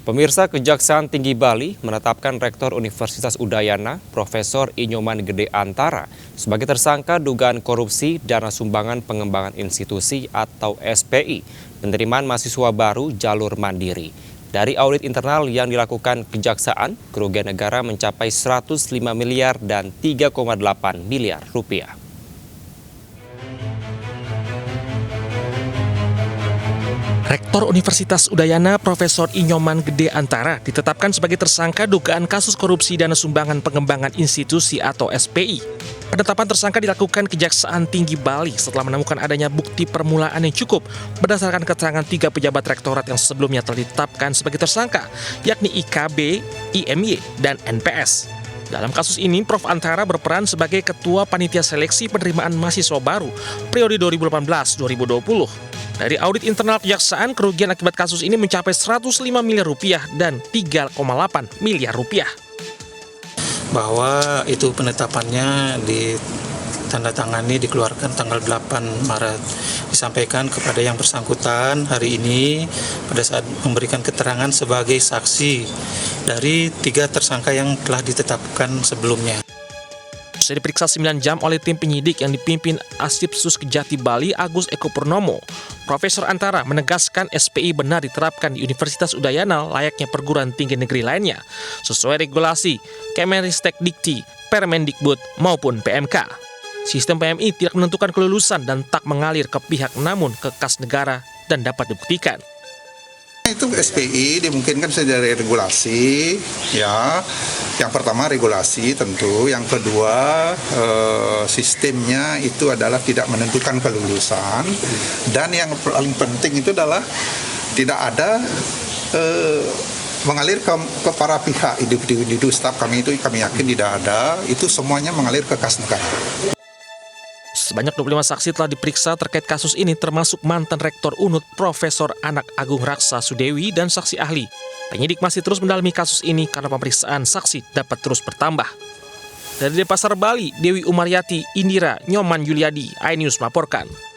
Pemirsa, Kejaksaan Tinggi Bali menetapkan Rektor Universitas Udayana, Profesor Inyoman Gede Antara, sebagai tersangka dugaan korupsi dana sumbangan pengembangan institusi atau SPI, penerimaan mahasiswa baru jalur mandiri. Dari audit internal yang dilakukan Kejaksaan, kerugian negara mencapai 105 miliar dan 3,8 miliar rupiah. Rektor Universitas Udayana Profesor Inyoman Gede Antara ditetapkan sebagai tersangka dugaan kasus korupsi dana sumbangan pengembangan institusi atau SPI. Penetapan tersangka dilakukan Kejaksaan Tinggi Bali setelah menemukan adanya bukti permulaan yang cukup berdasarkan keterangan 3 pejabat rektorat yang sebelumnya telah ditetapkan sebagai tersangka, yakni IKB, IMY, dan NPS. Dalam kasus ini, Prof. Antara berperan sebagai Ketua Panitia Seleksi Penerimaan Mahasiswa Baru periode 2018-2020. Dari audit internal Kejaksaan, kerugian akibat kasus ini mencapai 105 miliar rupiah dan 3,8 miliar rupiah. Bahwa itu penetapannya ditandatangani dikeluarkan tanggal 8 Maret. Disampaikan kepada yang bersangkutan hari ini pada saat memberikan keterangan sebagai saksi dari 3 tersangka yang telah ditetapkan sebelumnya. Setelah diperiksa 9 jam oleh tim penyidik yang dipimpin Asdipsus Kejati Bali Agus Eko Purnomo, Profesor Antara menegaskan SPI benar diterapkan di Universitas Udayana layaknya perguruan tinggi negeri lainnya, sesuai regulasi Kemenristek Dikti, Permendikbud maupun PMK. Sistem PMI tidak menentukan kelulusan dan tak mengalir ke pihak namun ke kas negara dan dapat dibuktikan. Itu SPI dimungkinkan dari regulasi, ya. Yang pertama regulasi tentu, yang kedua sistemnya itu adalah tidak menentukan kelulusan, dan yang paling penting itu adalah tidak ada mengalir ke para pihak individu staf kami yakin tidak ada, itu semuanya mengalir ke kas negara. Sebanyak 25 saksi telah diperiksa terkait kasus ini termasuk mantan Rektor UNUD Profesor Anak Agung Raksa Sudewi dan saksi ahli. Penyidik masih terus mendalami kasus ini karena pemeriksaan saksi dapat terus bertambah. Dari Denpasar, Bali, Dewi Umaryati, Indira, Nyoman Yuliadi, iNews melaporkan.